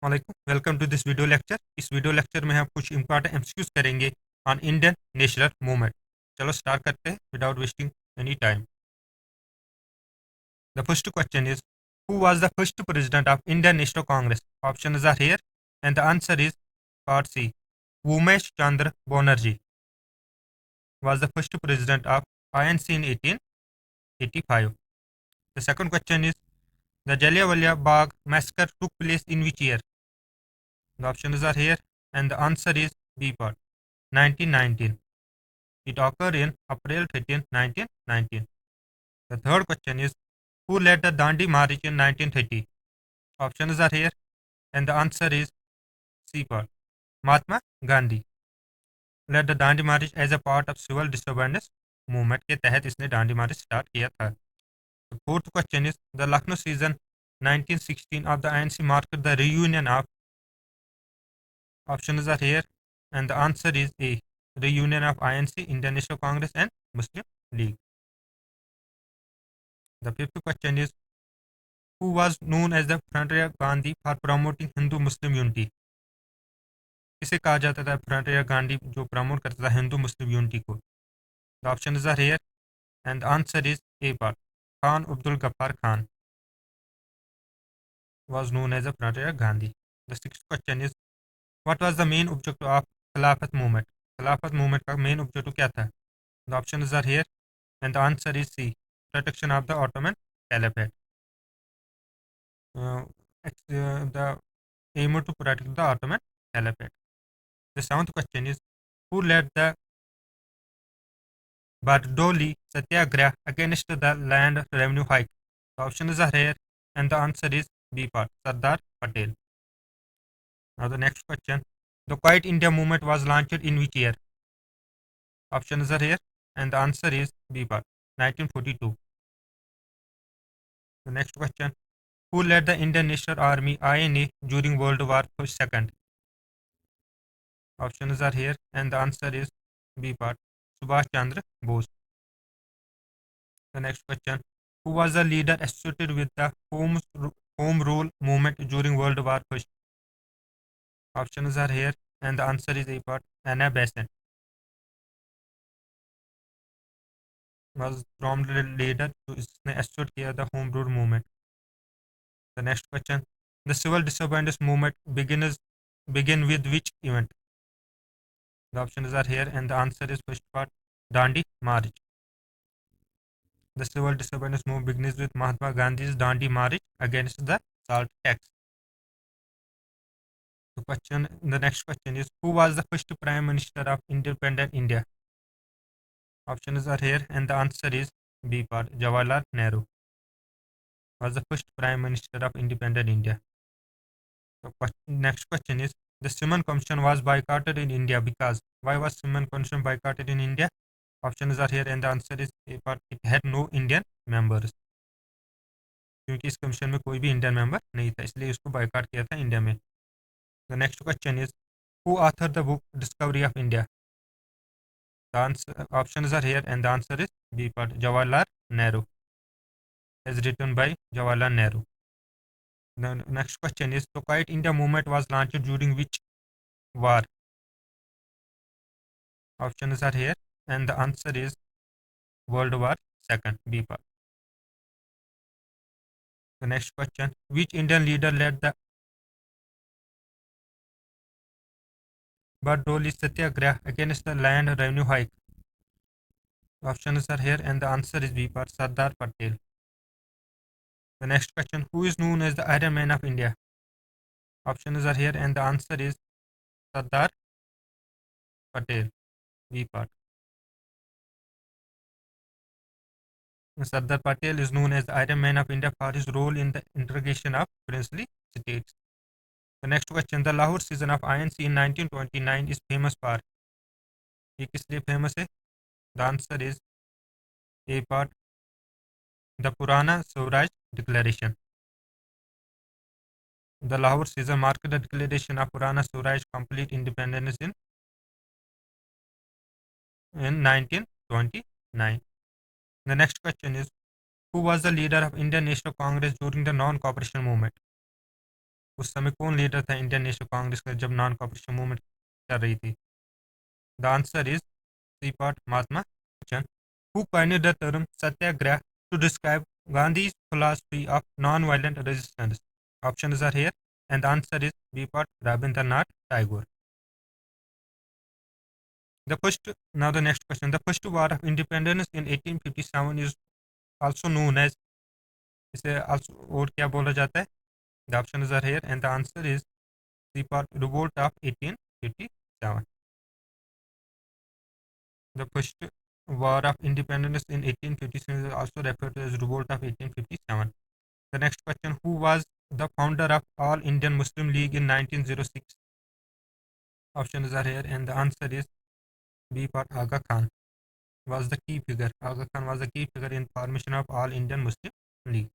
वालेकुम, welcome to this video lecture. इस video lecture में हम कुछ इंपॉर्टेंट एमसीक्यूज करेंगे ऑन इंडियन नेशनल मूवमेंट। चलो स्टार्ट करते हैं without wasting any time. The first question is, who was the first president of Indian national congress? Options are here and the answer is part C, Umesh Chandra Banerjee was the first president of INC in 1885. The second question is, the Jallianwala Bagh massacre took place in which year? The options are here and the answer is B part, 1919. It occurred in April 13, 1919. The third question is, who led the Dandi March in 1930? Options are here and the answer is C part, Mahatma Gandhi led the Dandi March as a part of civil disobedience movement के तहत इसने डांडी मार्च start किया था. The fourth question is, the Lucknow season 1916 of the INC marked the reunion of. Options are here and the answer is A, reunion of INC, Indian National Congress and Muslim League. The fifth question is, who was known as the frontier Gandhi for promoting Hindu Muslim unity? किसे कहा जाता था frontier Gandhi जो promote करता था Hindu Muslim unity को? The options are here and the answer is A part, Khan Abdul Ghaffar Khan was known as a frontier Gandhi. The sixth question is, what was the main objective of Khilafat movement? Khilafat movement का main objective क्या था? The options are here and the answer is C, protection of the Ottoman Caliphate. The aim to protect the Ottoman Caliphate. The seventh question is, who led the Bardoli Satyagraha against the land revenue hike? The options are here and the answer is B part, Sardar Patel. Now the next question, the Quiet India movement was launched in which year? Options are here and the answer is B part, 1942. The next question, who led the Indian National Army INA during World War II? Options are here and the answer is B part, Subhash Chandra Bose. The next question, who was the leader associated with the Home Rule movement during World War I? Options are here and the answer is A part, Anna Besant was from the leader to associate किया the Home Rule movement. The next question, the civil disobedience movement begin with which event? The options are here and the answer is first part, Dandi March. The civil disobedience movement begins with Mahatma Gandhi's Dandi March against the salt tax. The next question is, who was the first Prime Minister of independent India? Options are here and the answer is B part, Jawaharlal Nehru was the first Prime Minister of independent India. The next question is, the Simon Commission was boycotted in India because. Why was Simon Commission boycotted in India? Options are here and the answer is A part, it had no Indian members. क्योंकि इस commission में कोई भी Indian member नहीं था इसलिए इसको boycott किया था इंडिया में. The next question is, who authored the book Discovery of India? The options are here and the answer is B part, Jawaharlal Nehru, as written by Jawaharlal Nehru. The next question is, the Quiet India movement was launched during which war? Options are here and the answer is World War II, B part. The next question, which Indian leader led the Bardoli Satyagraha against the land revenue hike? Options are here and the answer is B part, Sardar Patel. The next question, who is known as the Iron Man of India? Options are here and the answer is Sardar Patel, B part. Sardar Patel is known as the Iron Man of India for his role in the integration of princely states. The next question, the Lahore season of INC in 1929 is famous for. ये किस लिए famous है? The answer is A part, the Purana Swaraj Declaration. The Lahore season marked the declaration of Purana Swaraj complete independence in 1929. The next question is, who was the leader of Indian National Congress during the non-cooperation movement? The options are here and the answer is B part, Sardar Patel. The next question is, who was the leader of Indian National Congress during the non-cooperation movement? The options are here and the answer is B part, Jawaharlal Nehru was the first Prime Minister of Indian National Congress during the non-cooperation movement. The next question is, who was the leader of Indian National Congress during the non-cooperation movement? उस समय कौन leader था Indian national Congress का जब non cooperation movement चल रही थी? The answer is C part Mahatma Gandhi. Who coined the term satyagraha to describe Gandhi's philosophy of non-violent resistance? Options are here, and the answer is B part Rabindranath Tagore. Now the next question. The first war of independence in 1857 is also known as, इसे also और क्या बोला जाता है? The options are here, and the answer is C part revolt of 1857. The first war of independence in 1857 is also referred to as revolt of 1857. The next question, who was the founder of All Indian Muslim League in 1906? Options are here, and the answer is B part Aga Khan was the key figure. Aga Khan was the key figure in formation of All Indian Muslim League.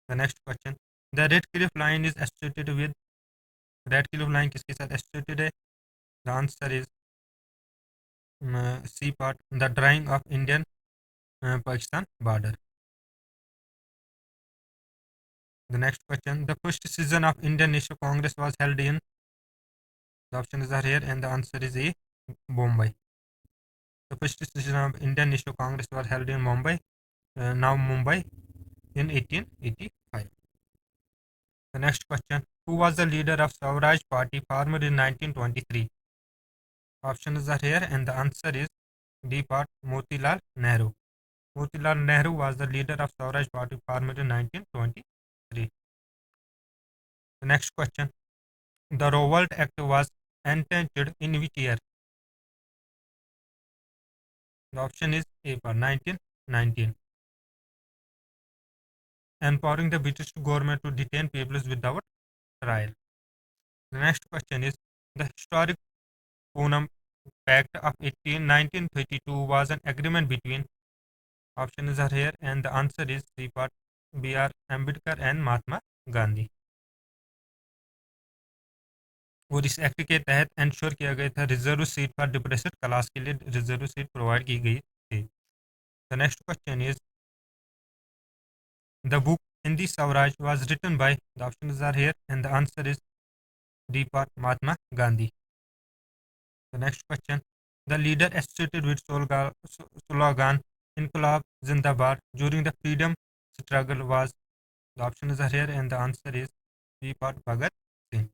The next question, the Red Cliff Line is associated with, Red Cliff Line किसके साथ associated है? The answer is C part, the drawing of Indian Pakistan border. The next question, the first session of Indian National Congress was held in, the options are here, and the answer is A, Bombay. The first session of Indian National Congress was held in Mumbai, now Mumbai, in 1885. The next question, who was the leader of Swaraj Party formed in 1923? Options are here, and the answer is D part, Motilal Nehru. Motilal Nehru was the leader of Swaraj Party formed in 1923. The next question, the Revolt Act was enacted in which year? The option is A for 1919. Empowering the British government to detain people without trial. The next question is, the historic Poonam Pact of 1932 was an agreement between, options are here, and the answer is C part, B.R. Ambedkar and Mahatma Gandhi. और इस act के तहत ensure किया गया था reserve seat for depressed class के लिए reserve seat provide की गई थी. The next question is, the book Hindi Swaraj was written by, the options are here, and the answer is D part Mahatma Gandhi. The next question, the leader associated with slogan Inqilab Zindabad during the freedom struggle was, the options are here, and the answer is D part Bhagat Singh.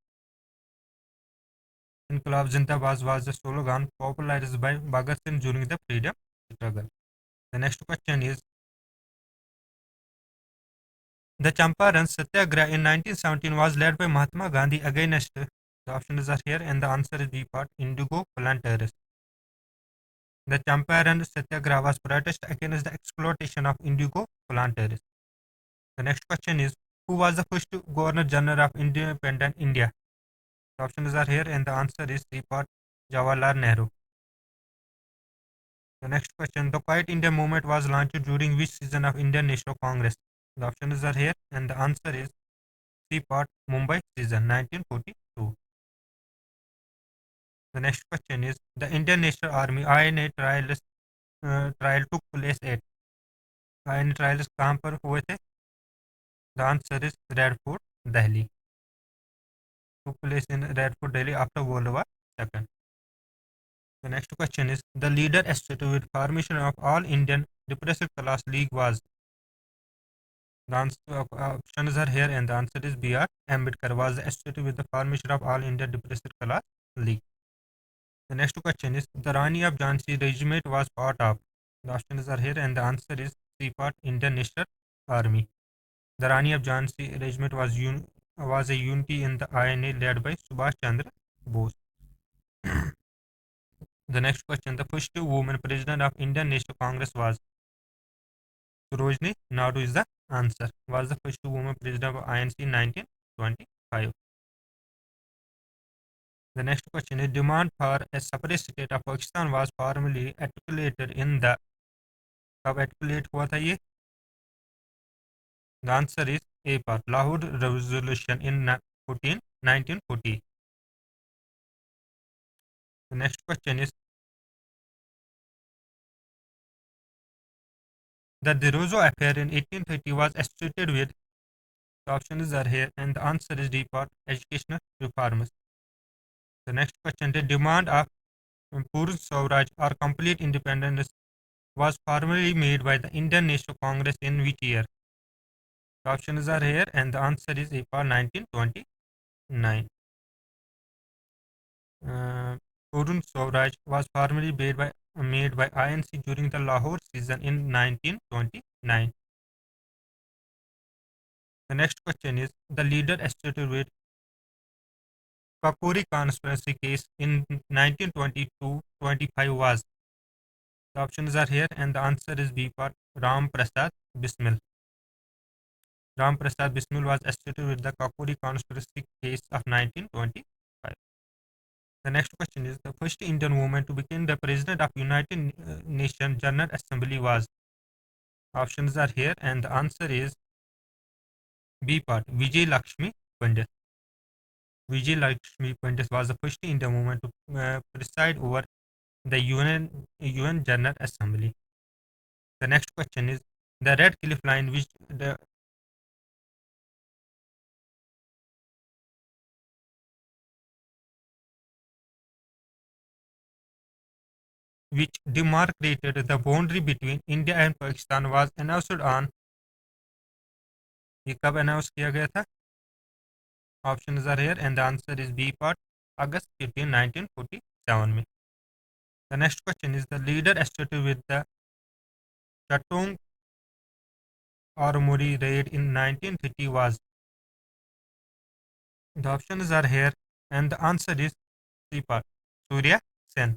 Inqilab Zindabad was the slogan popularized by Bhagat Singh during the freedom struggle. The next question is, the Champaran Satyagraha in 1917 was led by Mahatma Gandhi against, the options are here, and the answer is B part, indigo planters. The Champaran Satyagraha was protest against the exploitation of indigo planters. The next question is, who was the first Governor General of independent India? The options are here, and the answer is C part, Jawaharlal Nehru. The next question, the Quiet India movement was launched during which season of Indian National Congress? The options are here, and the answer is C part, Mumbai season 1942. The next question is, the Indian National Army INA trial took place at, INA trials कहाँ पर हुए थे? The answer is Red Fort, Delhi. Took place in Red Fort, Delhi after World War II. The next question is, the leader associated with formation of All Indian Depressive Class League was, the options are here, and the answer is B.R. Ambedkar was associated with the formation of All India Depressive Class League. The next question is, the Rani of Jhansi regiment was part of, the options are here, and the answer is C part, Indian National Army. The Rani of Jhansi regiment was a unity in the INA led by Subhash Chandra Bose. The next question, the first woman president of Indian National Congress was, Sarojini Naidu is the answer, was the first woman president of INC in 1925. The next question is, demand for a separate state of Pakistan was formally articulated in the, कब articulate हुआ था ये? The answer is A part, Lahore Resolution in 1940. The next question is, the De Rozo affair in 1830 was associated with, The options are here, and the answer is D part, educational reforms. The next question, the demand of Purn Swaraj or complete independence was formally made by the Indian National Congress in which year? The options are here, and the answer is A part 1929. Purn Swaraj was formally made by INC during the Lahore season in 1929. The next question is, the leader associated with Papuri conspiracy case in 1922-25 was? The options are here, and the answer is B part, Ram Prasad Bismil. Ram Prasad Bismil was associated with the Papuri conspiracy case of 1925. The next question is, the first Indian woman to become the president of United Nations General Assembly was? Options are here, and the answer is B part, Vijay Lakshmi Pandit. Vijay Lakshmi Pandit was the first Indian woman to preside over the UN General Assembly. The next question is, the Red Cliff Line, which demarcated the boundary between India and Pakistan, was announced on? ये कब announce किया गया था? Options are here, and the answer is B part, August 15, 1947 में. The next question is, the leader associated with the Chatong Armory raid in 1930 was? The options are here, and the answer is C part, Surya Sen.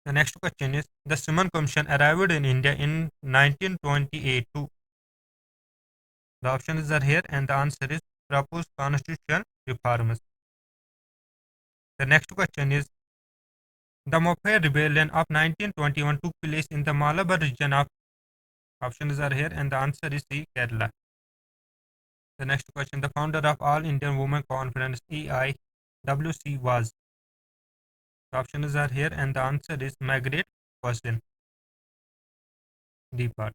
The next question is, the Simon Commission arrived in India in 1928 too. The options are here, and the answer is proposed constitutional reforms. The next question is, the Mophe rebellion of 1921 took place in the Malabar region of? Options are here, and the answer is C, Kerala. The next question, the founder of All Indian Women Conference EIWC was? The options are here, and the answer is Margaret Costin. D part.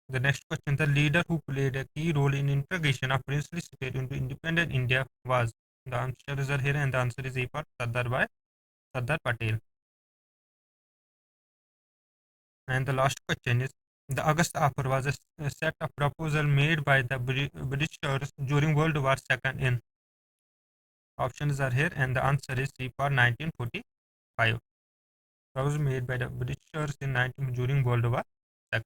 The next question, the leader who played a key role in integration of princely state into independent India was? The answers are here, and the answer is A part, Sardar Patel. And the last question is, the August offer was a set of proposal made by the Britishers during World War II in? Options are here, and the answer is C part, 1945. That was made by the Britishers during World War II.